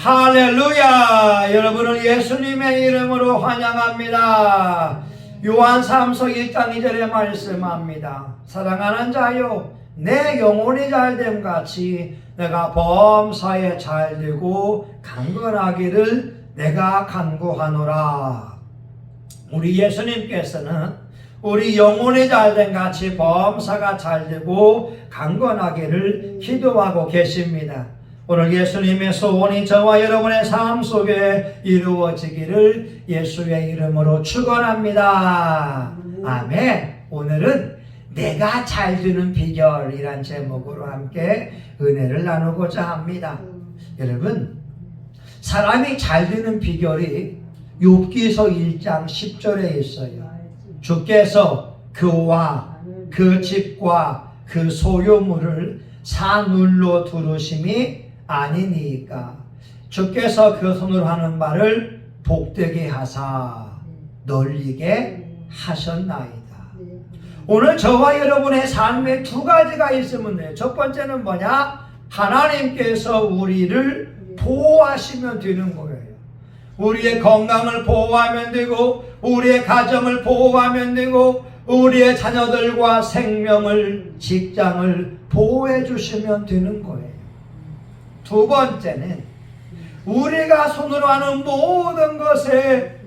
할렐루야! 여러분을 예수님의 이름으로 환영합니다. 요한 3서 1장 2절에 말씀합니다. 사랑하는 자요, 내 영혼이 잘됨 같이 내가 범사에 잘되고 강건하기를 내가 간구하노라. 우리 예수님께서는 우리 영혼이 잘됨 같이 범사가 잘되고 강건하기를 기도하고 계십니다. 오늘 예수님의 소원이 저와 여러분의 삶 속에 이루어지기를 예수의 이름으로 축원합니다. 아멘. 오늘은 내가 잘 되는 비결이란 제목으로 함께 은혜를 나누고자 합니다. 여러분, 사람이 잘 되는 비결이 욥기서 1장 10절에 있어요. 주께서 그와 그 집과 그 소유물을 산울로 두르심이 아니니까 주께서 그 손으로 하는 말을 복되게 하사 널리게 하셨나이다. 오늘 저와 여러분의 삶에 두 가지가 있으면 돼요. 첫 번째는 뭐냐? 하나님께서 우리를 보호하시면 되는 거예요. 우리의 건강을 보호하면 되고, 우리의 가정을 보호하면 되고, 우리의 자녀들과 생명을, 직장을 보호해 주시면 되는 거예요. 두 번째는 우리가 손으로 하는 모든 것에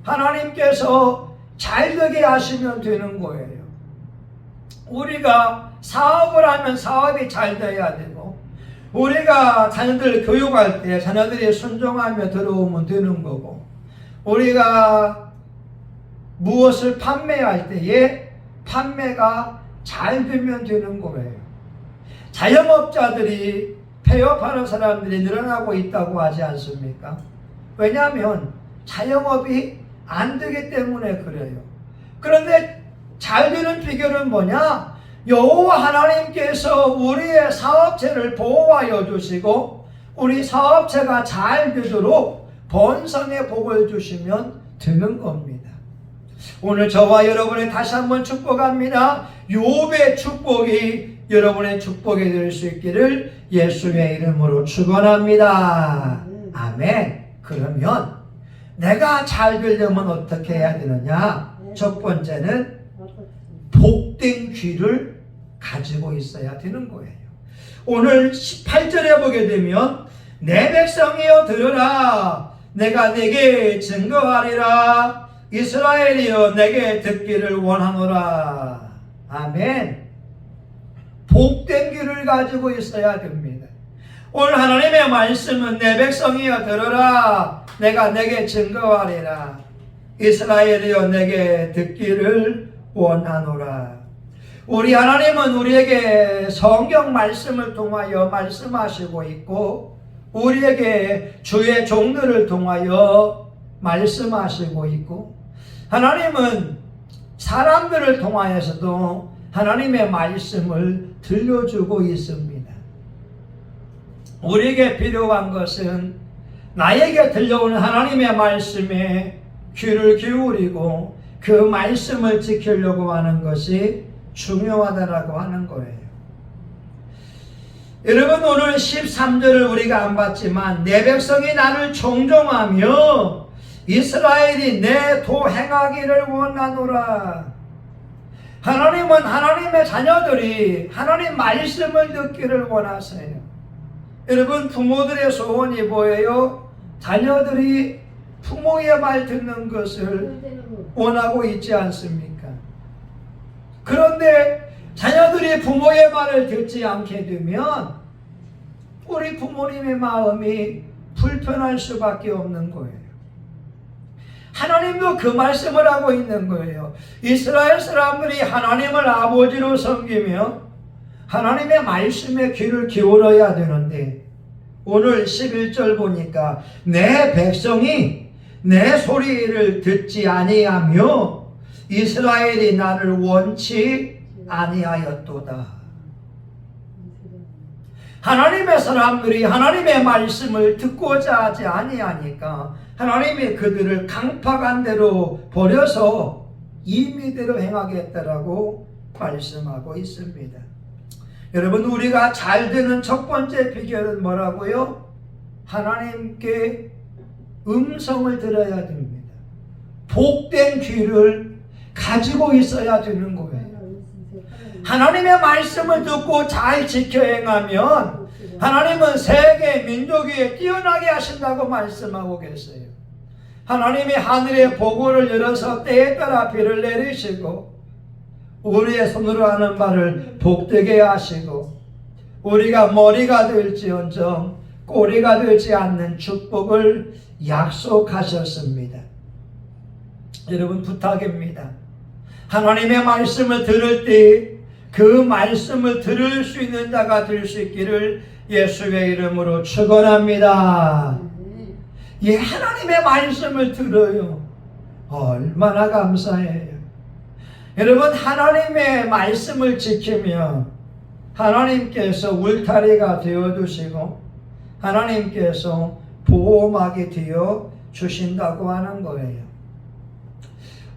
하나님께서 잘되게 하시면 되는 거예요. 우리가 사업을 하면 사업이 잘 돼야 되고, 우리가 자녀들 교육할 때 자녀들이 순종하며 들어오면 되는 거고, 우리가 무엇을 판매할 때에 판매가 잘 되면 되는 거예요. 자영업자들이 폐업하는 사람들이 늘어나고 있다고 하지 않습니까? 왜냐하면 자영업이 안 되기 때문에 그래요. 그런데 잘 되는 비결은 뭐냐? 여호와 하나님께서 우리의 사업체를 보호하여 주시고 우리 사업체가 잘 되도록 번성의 복을 주시면 되는 겁니다. 오늘 저와 여러분의 다시 한번 축복합니다. 욥의 축복이 여러분의 축복이 될 수 있기를 예수의 이름으로 축원합니다. 아멘. 그러면 내가 잘 되려면 어떻게 해야 되느냐? 첫 번째는 복된 귀를 가지고 있어야 되는 거예요. 오늘 18절에 보게 되면 내 백성이여 들으라, 내가 네게 증거하리라, 이스라엘이여 내게 듣기를 원하노라. 아멘. 복된 귀를 가지고 있어야 됩니다. 오늘 하나님의 말씀은 내 백성이여 들으라, 내가 내게 증거하리라, 이스라엘이여 내게 듣기를 원하노라. 우리 하나님은 우리에게 성경 말씀을 통하여 말씀하시고 있고, 우리에게 주의 종들을 통하여 말씀하시고 있고, 하나님은 사람들을 통하여서도 하나님의 말씀을 들려주고 있습니다. 우리에게 필요한 것은 나에게 들려오는 하나님의 말씀에 귀를 기울이고 그 말씀을 지키려고 하는 것이 중요하다라고 하는 거예요. 여러분, 오늘 13절을 우리가 안 봤지만 내 백성이 나를 청종하며 이스라엘이 내 도 행하기를 원하노라. 하나님은 하나님의 자녀들이 하나님 말씀을 듣기를 원하세요. 여러분, 부모들의 소원이 뭐예요? 자녀들이 부모의 말 듣는 것을 원하고 있지 않습니까? 그런데 자녀들이 부모의 말을 듣지 않게 되면 우리 부모님의 마음이 불편할 수밖에 없는 거예요. 하나님도 그 말씀을 하고 있는 거예요. 이스라엘 사람들이 하나님을 아버지로 섬기며 하나님의 말씀에 귀를 기울여야 되는데, 오늘 11절 보니까 내 백성이 내 소리를 듣지 아니하며 이스라엘이 나를 원치 아니하였도다. 하나님의 사람들이 하나님의 말씀을 듣고자 하지 아니하니까 하나님이 그들을 강팍한 대로 버려서 임의대로 행하겠다라고 말씀하고 있습니다. 여러분, 우리가 잘 되는 첫 번째 비결은 뭐라고요? 하나님께 음성을 들어야 됩니다. 복된 귀를 가지고 있어야 되는 거예요. 하나님의 말씀을 듣고 잘 지켜 행하면 하나님은 세계 민족 위에 뛰어나게 하신다고 말씀하고 계세요. 하나님이 하늘의 보고를 열어서 때에 따라 비를 내리시고 우리의 손으로 하는 말을 복되게 하시고 우리가 머리가 될지언정 꼬리가 되지 않는 축복을 약속하셨습니다. 여러분 부탁입니다. 하나님의 말씀을 들을 때 그 말씀을 들을 수 있는 자가 될 수 있기를 예수의 이름으로 축원합니다. 예, 하나님의 말씀을 들어요. 얼마나 감사해요. 여러분 하나님의 말씀을 지키면 하나님께서 울타리가 되어주시고 하나님께서 보호막이 되어 주신다고 하는 거예요.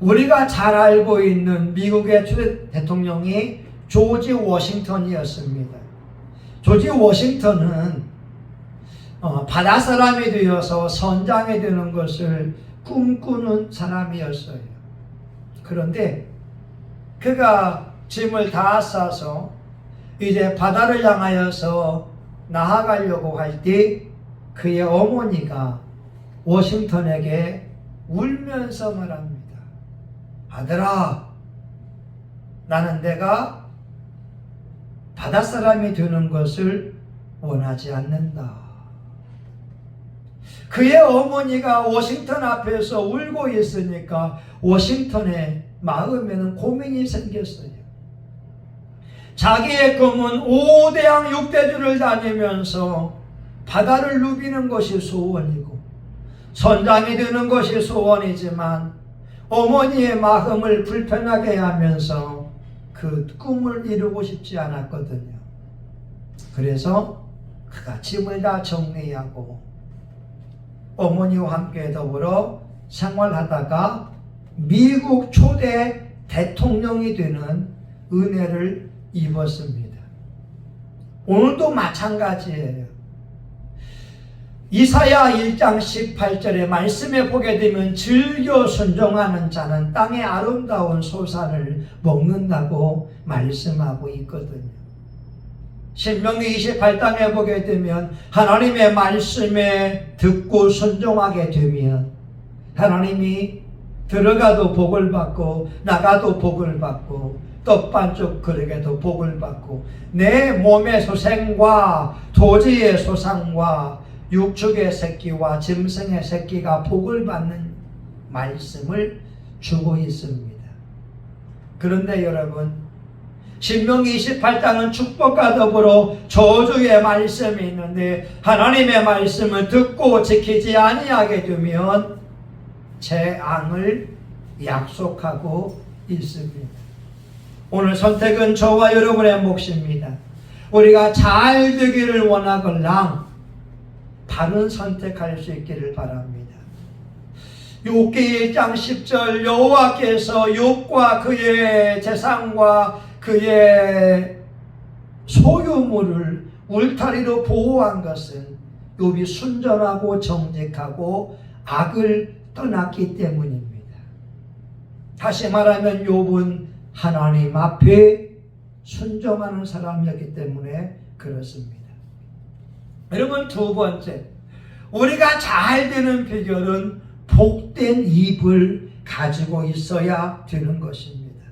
우리가 잘 알고 있는 미국의 초대 대통령이 조지 워싱턴이었습니다. 조지 워싱턴은 바다 사람이 되어서 선장이 되는 것을 꿈꾸는 사람이었어요. 그런데 그가 짐을 다 싸서 이제 바다를 향하여서 나아가려고 할 때 그의 어머니가 워싱턴에게 울면서 말합니다. 아들아, 나는 내가 바다 사람이 되는 것을 원하지 않는다. 그의 어머니가 워싱턴 앞에서 울고 있으니까 워싱턴의 마음에는 고민이 생겼어요. 자기의 꿈은 5대양 6대주를 다니면서 바다를 누비는 것이 소원이고 선장이 되는 것이 소원이지만 어머니의 마음을 불편하게 하면서 그 꿈을 이루고 싶지 않았거든요. 그래서 그가 짐을 다 정리하고 어머니와 함께 더불어 생활하다가 미국 초대 대통령이 되는 은혜를 입었습니다. 오늘도 마찬가지예요. 이사야 1장 18절의 말씀에 보게 되면 즐겨 순종하는 자는 땅의 아름다운 소산을 먹는다고 말씀하고 있거든요. 신명기 28장에 보게 되면 하나님의 말씀에 듣고 순종하게 되면 하나님이 들어가도 복을 받고 나가도 복을 받고 떡반죽 그릇에도 복을 받고 내 몸의 소생과 토지의 소상과 육축의 새끼와 짐승의 새끼가 복을 받는 말씀을 주고 있습니다. 그런데 여러분 신명기 28장은 축복과 더불어 저주의 말씀이 있는데 하나님의 말씀을 듣고 지키지 아니하게 되면 재앙을 약속하고 있습니다. 오늘 선택은 저와 여러분의 몫입니다. 우리가 잘 되기를 원하걸랑 바른 선택할 수 있기를 바랍니다. 욥기 1장 10절 여호와께서 욥과 그의 재산과 그의 소유물을 울타리로 보호한 것은 욥이 순전하고 정직하고 악을 떠났기 때문입니다. 다시 말하면 욥은 하나님 앞에 순종하는 사람이었기 때문에 그렇습니다. 여러분 두 번째, 우리가 잘 되는 비결은 복된 입을 가지고 있어야 되는 것입니다.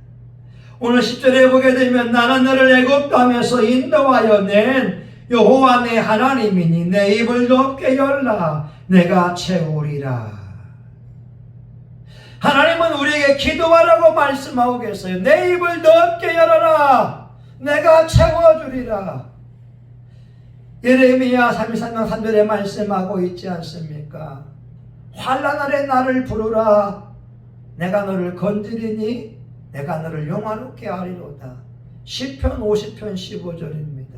오늘 10절에 보게 되면 나는 너를 애굽 땅에서 인도하여 낸 여호와 내 하나님이니 내 입을 넓게 열라 내가 채우리라. 하나님은 우리에게 기도하라고 말씀하고 계세요. 내 입을 넓게 열어라 내가 채워주리라. 예레미야 33장 3절에 말씀하고 있지 않습니까? 환난 날에 나를 부르라 내가 너를 건지리니 내가 너를 영화롭게 하리로다. 시편 50편 15절입니다.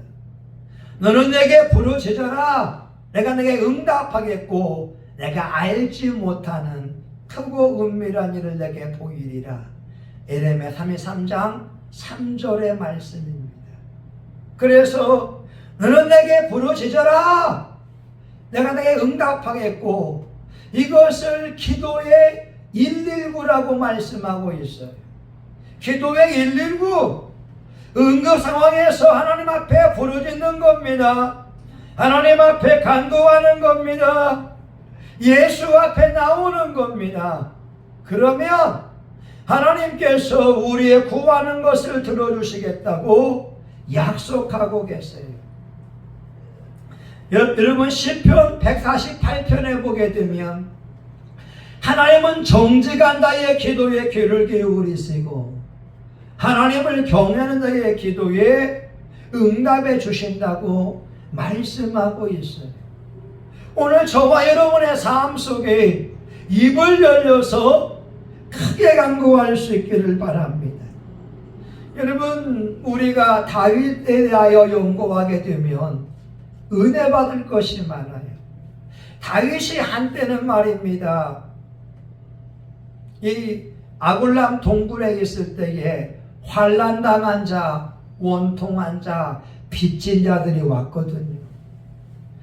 너는 내게 부르짖어라 내가 내게 응답하겠고 내가 알지 못하는 크고 은밀한 일을 내게 보이리라. 예레미야 33장 3절의 말씀입니다. 그래서 너는 내게 부르짖어라 내가 내게 응답하겠고 이것을 기도의 119라고 말씀하고 있어요. 기도의 119 응급 상황에서 하나님 앞에 부르짖는 겁니다. 하나님 앞에 간구하는 겁니다. 예수 앞에 나오는 겁니다. 그러면 하나님께서 우리의 구하는 것을 들어주시겠다고 약속하고 계세요. 여러분 시편 148편에 보게 되면 하나님은 정직한 자의 기도에 귀를 기울이시고 하나님을 경외하는 자의 기도에 응답해 주신다고 말씀하고 있어요. 오늘 저와 여러분의 삶 속에 입을 열려서 크게 간구할 수 있기를 바랍니다. 여러분 우리가 다윗에 대하여 연구하게 되면 은혜 받을 것이 많아요. 다윗이 한때는 말입니다. 이 아굴람 동굴에 있을 때에 환난당한 자, 원통한 자, 빚진 자들이 왔거든요.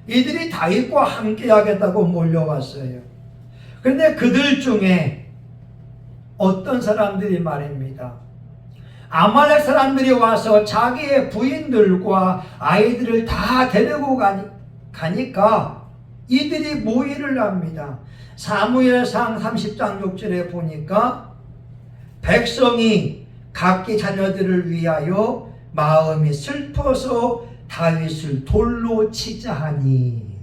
이들이 다윗과 함께 하겠다고 몰려왔어요. 그런데 그들 중에 어떤 사람들이 말입니다. 아말렉 사람들이 와서 자기의 부인들과 아이들을 다 데리고 가니까 이들이 모의를 합니다. 사무엘상 30장 6절에 보니까 백성이 각기 자녀들을 위하여 마음이 슬퍼서 다윗을 돌로 치자 하니.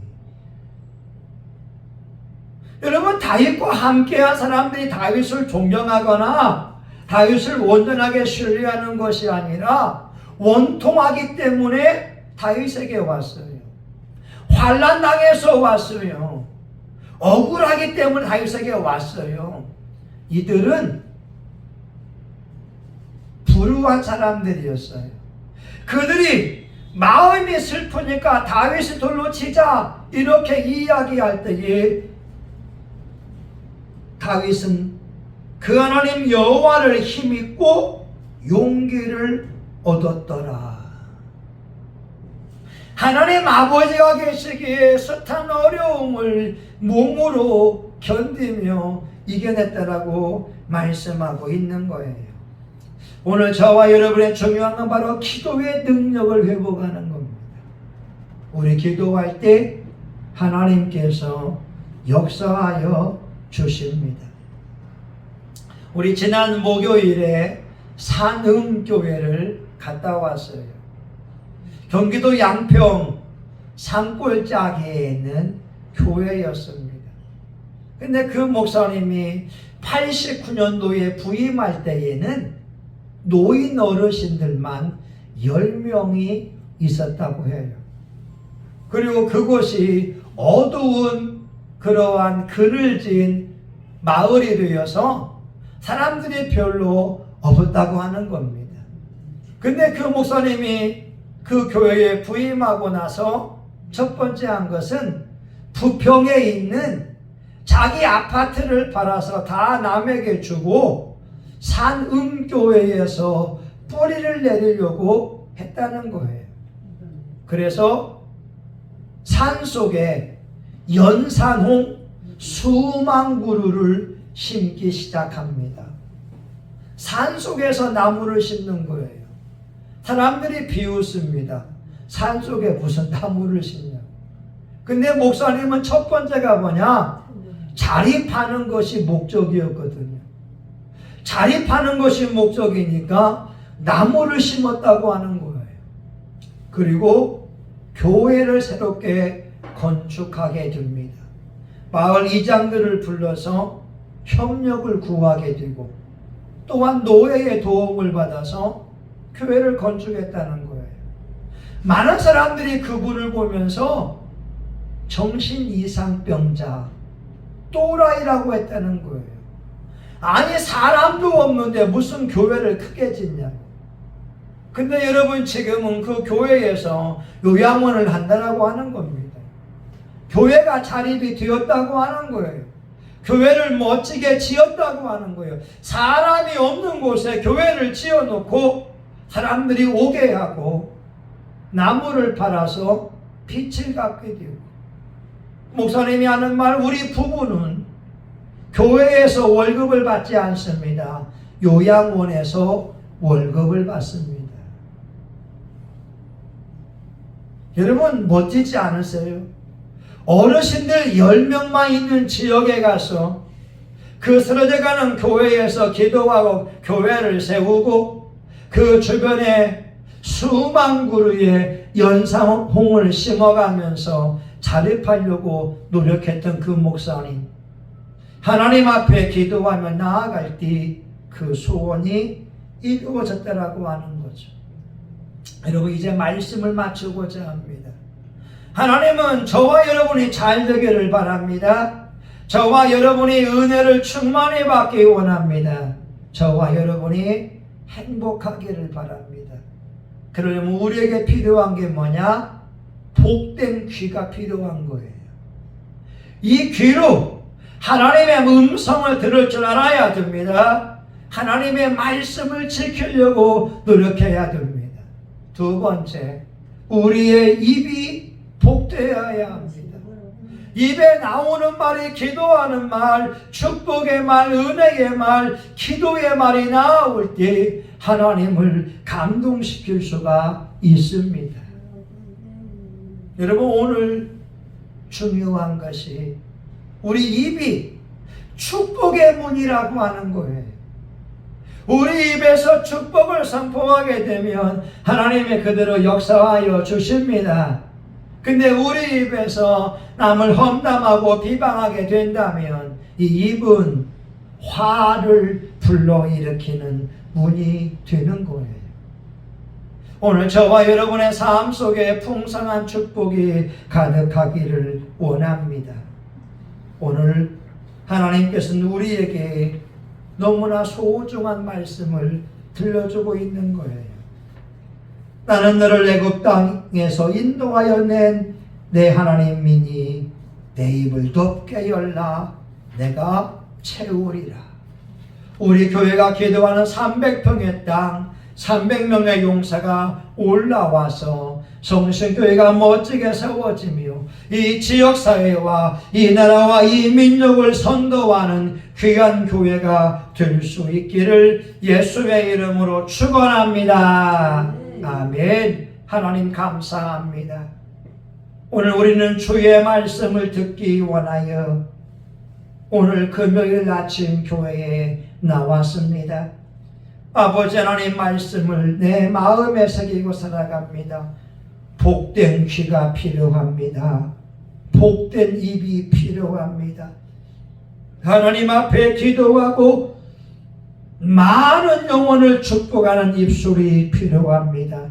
여러분 다윗과 함께한 사람들이 다윗을 존경하거나 다윗을 온전하게 신뢰하는 것이 아니라 원통하기 때문에 다윗에게 왔어요. 환난 당해서 왔어요. 억울하기 때문에 다윗에게 왔어요. 이들은 불우한 사람들이었어요. 그들이 마음이 슬프니까 다윗을 돌로 치자 이렇게 이야기할 때에 다윗은 그 하나님 여호와를 힘입고 용기를 얻었더라. 하나님 아버지가 계시기에 숱한 어려움을 몸으로 견디며 이겨냈다라고 말씀하고 있는 거예요. 오늘 저와 여러분의 중요한 건 바로 기도의 능력을 회복하는 겁니다. 우리 기도할 때 하나님께서 역사하여 주십니다. 우리 지난 목요일에 산음교회를 갔다 왔어요. 경기도 양평 산골짜기에 있는 교회였습니다. 근데 그 목사님이 89년도에 부임할 때에는 노인 어르신들만 10명이 있었다고 해요. 그리고 그곳이 어두운 그러한 그늘진 마을이 되어서 사람들이 별로 없었다고 하는 겁니다. 근데 그 목사님이 그 교회에 부임하고 나서 첫 번째 한 것은 부평에 있는 자기 아파트를 팔아서 다 남에게 주고 산음교회에서 뿌리를 내리려고 했다는 거예요. 그래서 산속에 연산홍 수만 그루를 심기 시작합니다. 산속에서 나무를 심는 거예요. 사람들이 비웃습니다. 산속에 무슨 나무를 심냐. 근데 목사님은 첫 번째가 뭐냐? 자립하는 것이 목적이었거든요. 자립하는 것이 목적이니까 나무를 심었다고 하는 거예요. 그리고 교회를 새롭게 건축하게 됩니다. 마을 이장들을 불러서 협력을 구하게 되고 또한 노예의 도움을 받아서 교회를 건축했다는 거예요. 많은 사람들이 그분을 보면서 정신이상병자, 또라이라고 했다는 거예요. 아니 사람도 없는데 무슨 교회를 크게 짓냐고. 근데 여러분 지금은 그 교회에서 요양원을 한다라고 하는 겁니다. 교회가 자립이 되었다고 하는 거예요. 교회를 멋지게 지었다고 하는 거예요. 사람이 없는 곳에 교회를 지어놓고 사람들이 오게 하고 나무를 팔아서 빛을 갖게 되고 목사님이 하는 말, 우리 부부는 교회에서 월급을 받지 않습니다. 요양원에서 월급을 받습니다. 여러분 멋지지 않으세요? 어르신들 10명만 있는 지역에 가서 그 쓰러져가는 교회에서 기도하고 교회를 세우고 그 주변에 수만 그루의 연상홍을 심어가면서 자립하려고 노력했던 그 목사님, 하나님 앞에 기도하며 나아갈 때 그 소원이 이루어졌다라고 하는 거죠. 여러분 이제 말씀을 마치고자 합니다. 하나님은 저와 여러분이 잘 되기를 바랍니다. 저와 여러분이 은혜를 충만히 받기 원합니다. 저와 여러분이 행복하기를 바랍니다. 그러려면 우리에게 필요한 게 뭐냐? 복된 귀가 필요한 거예요. 이 귀로 하나님의 음성을 들을 줄 알아야 됩니다. 하나님의 말씀을 지키려고 노력해야 됩니다. 두 번째, 우리의 입이 복되어야 합니다. 입에 나오는 말이 기도하는 말, 축복의 말, 은혜의 말, 기도의 말이 나올 때 하나님을 감동시킬 수가 있습니다. 여러분 오늘 중요한 것이 우리 입이 축복의 문이라고 하는 거예요. 우리 입에서 축복을 선포하게 되면 하나님이 그대로 역사하여 주십니다. 근데 우리 입에서 남을 험담하고 비방하게 된다면 이 입은 화를 불러일으키는 문이 되는 거예요. 오늘 저와 여러분의 삶 속에 풍성한 축복이 가득하기를 원합니다. 오늘 하나님께서는 우리에게 너무나 소중한 말씀을 들려주고 있는 거예요. 나는 너를 애굽 땅에서 인도하여 낸 내 하나님이니 내 입을 덥게 열라 내가 채우리라. 우리 교회가 기도하는 300평의 땅, 300명의 용사가 올라와서 성신교회가 멋지게 세워지며 이 지역사회와 이 나라와 이 민족을 선도하는 귀한 교회가 될 수 있기를 예수의 이름으로 축원합니다. 아멘. 하나님 감사합니다. 오늘 우리는 주의 말씀을 듣기 원하여 오늘 금요일 아침 교회에 나왔습니다. 아버지 하나님 말씀을 내 마음에 새기고 살아갑니다. 복된 귀가 필요합니다. 복된 입이 필요합니다. 하나님 앞에 기도하고 많은 영혼을 축복하는 입술이 필요합니다.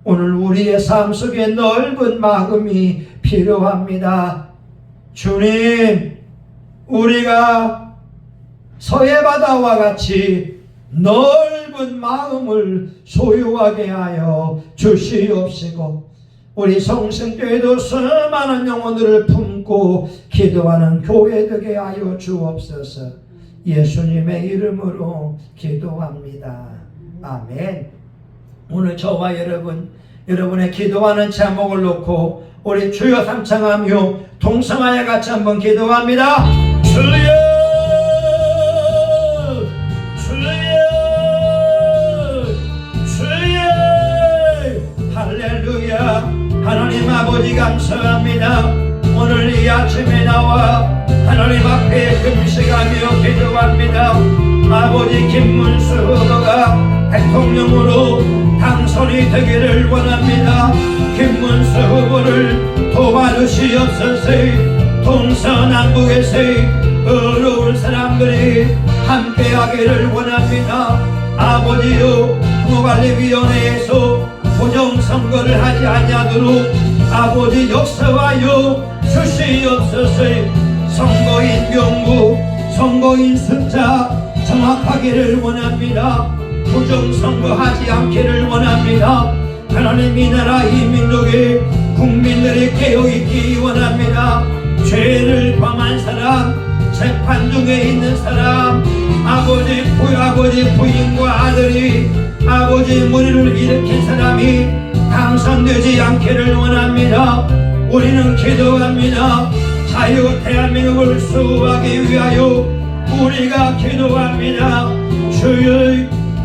오늘 우리의 삶 속에 넓은 마음이 필요합니다. 주님, 우리가 서해바다와 같이 넓은 마음을 소유하게 하여 주시옵시고 우리 성신교회도 수많은 영혼들을 품고 기도하는 교회 되게 하여 주옵소서. 예수님의 이름으로 기도합니다. 아멘. 오늘 저와 여러분의 기도하는 제목을 놓고 우리 주여 삼창하며 동성하여 같이 한번 기도합니다. 주여 할렐루야. 하나님 아버지 감사합니다. 오늘 이 아침에 나와 하나님 앞에 금식하며 기도합니다. 아버지 김문수 후보가 대통령으로 당선이 되기를 원합니다. 김문수 후보를 도와주시옵소서. 동서남북에서 어려운 사람들이 함께하기를 원합니다. 아버지요, 후보관리위원회에서 부정선거를 하지 아니하도록 아버지 역사하여 주시옵소서. 선거인 명부, 선거인 숫자 정확하기를 원합니다. 부정선거하지 않기를 원합니다. 하나님 이 나라 이 민족의 국민들이 깨어있기 원합니다. 죄를 범한 사람, 재판 중에 있는 사람, 아버지 부인과 아들이 아버지 무리를 일으킨 사람이 당선되지 않기를 원합니다. 우리는 기도합니다. 자유 대한민국을 수호하기 위하여 우리가 기도합니다. 주여,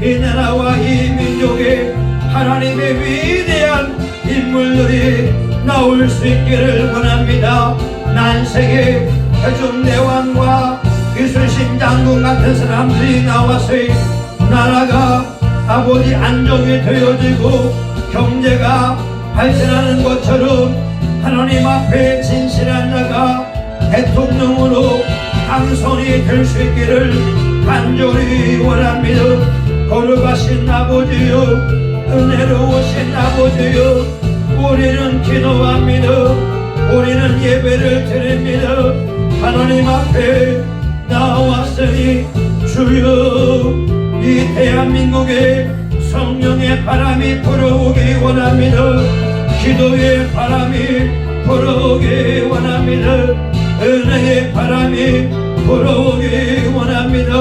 이 나라와 이 민족에 하나님의 위대한 인물들이 나올 수 있기를 원합니다. 난세계 태종대왕과 이순신 장군 같은 사람들이 나와서 나라가 아버지 안정이 되어지고 경제가 발전하는 것처럼 하나님 앞에 진실한 자가 대통령으로 당선이 될 수 있기를 간절히 원합니다. 거룩하신 아버지여, 은혜로우신 아버지여, 우리는 기도합니다. 우리는 예배를 드립니다. 하나님 앞에 나왔으니 주여, 이 대한민국에 성령의 바람이 불어오기 원합니다. 기도의 바람이 불어오기 원합니다. 은혜의 바람이 불어오기 원합니다.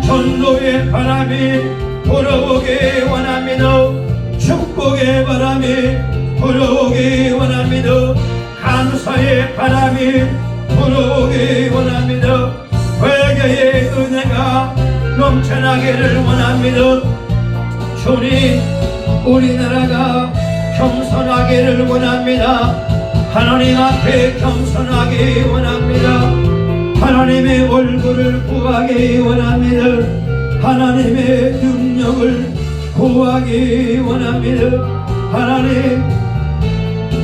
전도의 바람이 불어오기 원합니다. 축복의 바람이 불어오기 원합니다. 감사의 바람이 불어오기 원합니다. 회개의 은혜가 넘쳐나기를 원합니다. 주님, 우리나라가 겸손하기를 원합니다. 하나님 앞에 겸손하기 원합니다. 하나님의 얼굴을 구하기 원합니다. 하나님의 능력을 구하기 원합니다. 하나님,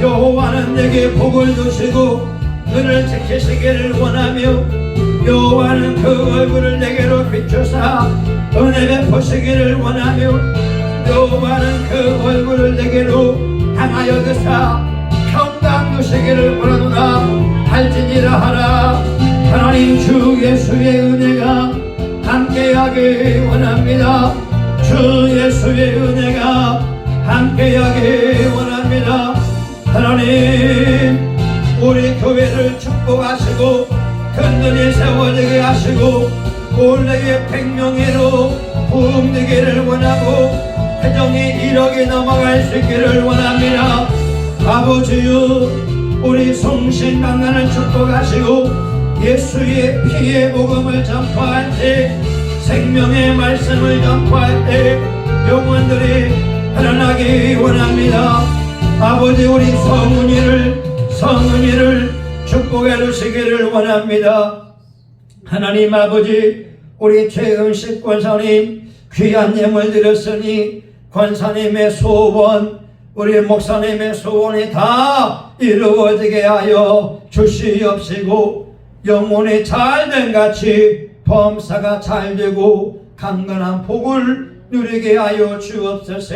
여호와는 내게 복을 주시고 너를 지키시기를 원하며 여호와는 그 얼굴을 내게로 비추사 은혜 베푸시기를 원하며 여호와는 그 얼굴을 내게로 향하여 드사 평강 주시기를 원하노라 할지니라 하라. 하나님, 주 예수의 은혜가 함께하기 원합니다. 주 예수의 은혜가 함께하기 원합니다. 하나님, 우리 교회를 축복하시고 든든히 세워지게 하시고 올해의 100명으로 부흥되기를 원하고 회정이 1억이 넘어갈 수 있기를 원합니다. 아버지여, 우리 성신강단을 축복하시고 예수의 피의 복음을 전파할 때, 생명의 말씀을 전파할 때 영혼들이 살아나기 원합니다. 아버지, 우리 성은이를 축복해 주시기를 원합니다. 하나님 아버지, 우리 최은식 권사님 귀한 예물 드렸으니 권사님의 소원, 우리 목사님의 소원이 다 이루어지게 하여 주시옵시고 영혼이 잘된 같이 범사가 잘되고 강건한 복을 누리게 하여 주옵소서.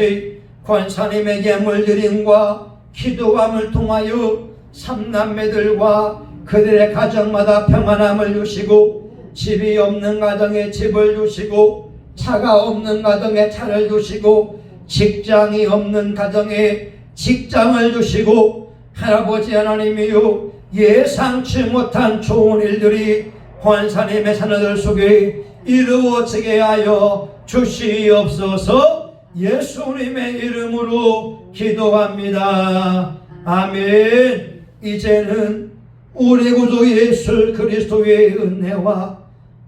권사님의 예물드림과 기도함을 통하여 삼남매들과 그들의 가정마다 평안함을 주시고 집이 없는 가정에 집을 주시고 차가 없는 가정에 차를 주시고 직장이 없는 가정에 직장을 주시고 할아버지 하나님이요, 예상치 못한 좋은 일들이 권사님의 자녀들 속에 이루어지게 하여 주시옵소서. 예수님의 이름으로 기도합니다. 아멘. 이제는 우리 구주 예수 그리스도의 은혜와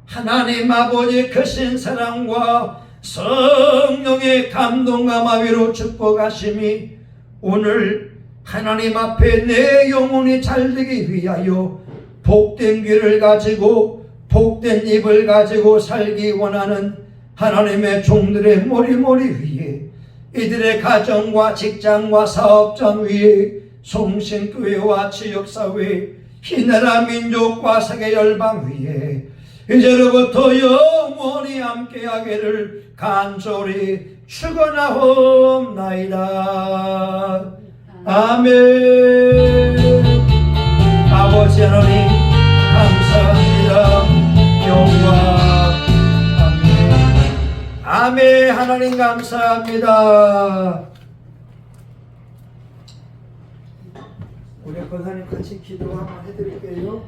하나님 아버지 크신 사랑과 성령의 감동과 마비로 축복하심이 오늘 하나님 앞에 내 영혼이 잘되기 위하여 복된 귀를 가지고 복된 입을 가지고 살기 원하는 하나님의 종들의 머리머리 위에, 이들의 가정과 직장과 사업장 위에, 송신교회와 지역사회, 이 나라 민족과 세계 열방 위에 이제로부터 영원히 함께하기를 간절히 축원하옵나이다. 아멘. 아버지 하나님 감사합니다. 영광. 아멘. 하나님 감사합니다. 우리 권사님 같이 기도 한번 해드릴게요.